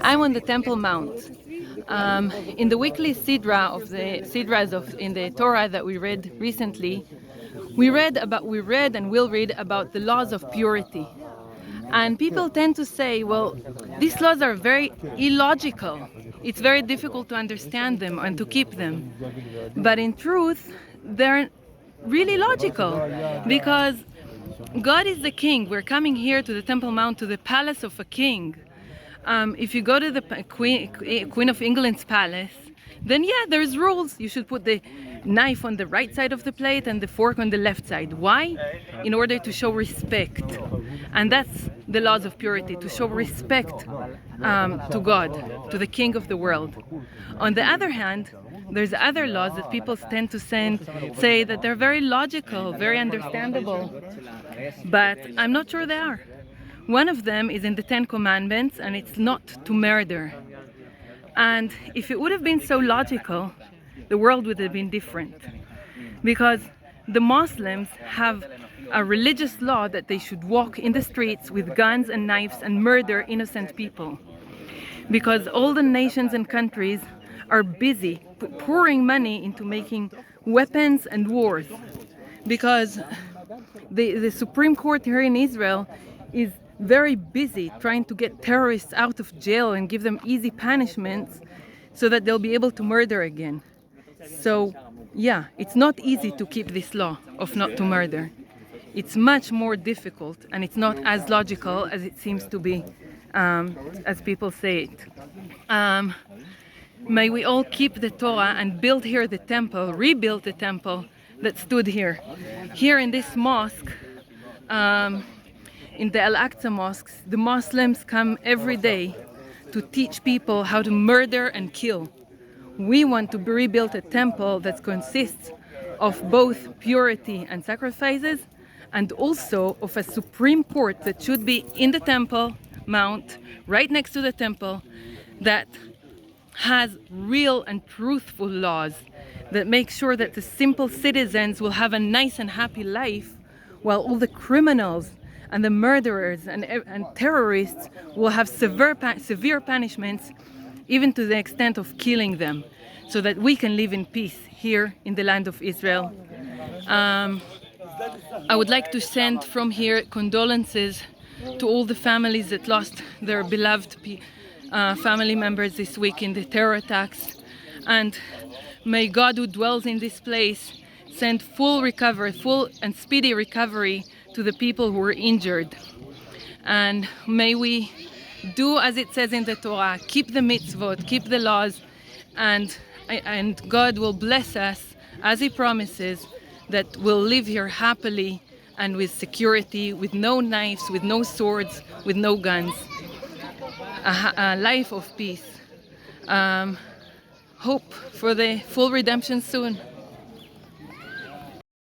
I'm on the Temple Mount. In the weekly Sidra of the Sidras in the Torah that we read recently, we read and will read about the laws of purity. And people tend to say, well, these laws are very illogical. It's very difficult to understand them and to keep them. But in truth, they're really logical, because God is the king. We're coming here to the Temple Mount, to the palace of a king. If you go to the Queen of England's palace, then yeah, there's rules. You should put the knife on the right side of the plate and the fork on the left side. Why? In order to show respect. And that's the laws of purity, to show respect to God, to the king of the world. On the other hand, there's other laws that people tend to say that they're very logical, very understandable, but I'm not sure they are. One of them is in the Ten Commandments, and it's not to murder. And if it would have been so logical, the world would have been different. Because the Muslims have a religious law that they should walk in the streets with guns and knives and murder innocent people. Because all the nations and countries are busy pouring money into making weapons and wars. Because the Supreme Court here in Israel is very busy trying to get terrorists out of jail and give them easy punishments so that they'll be able to murder again. So yeah, it's not easy to keep this law of not to murder. It's much more difficult, and it's not as logical as it seems to be, as people say it. May we all keep the Torah and build here the temple, rebuild the temple that stood here. Here in this mosque, in the Al-Aqsa mosques, the Muslims come every day to teach people how to murder and kill. We want to rebuild a temple that consists of both purity and sacrifices, and also of a Supreme Court that should be in the Temple Mount, right next to the temple, that has real and truthful laws that make sure that the simple citizens will have a nice and happy life, while all the criminals and the murderers and terrorists will have severe punishments, even to the extent of killing them, so that we can live in peace here in the land of Israel. I would like to send from here condolences to all the families that lost their beloved family members this week in the terror attacks. And may God, who dwells in this place, send full and speedy recovery to the people who were injured. And may we do as it says in the Torah, keep the mitzvot, keep the laws, and God will bless us, as He promises, that we'll live here happily and with security, with no knives, with no swords, with no guns. A life of peace. Hope for the full redemption soon.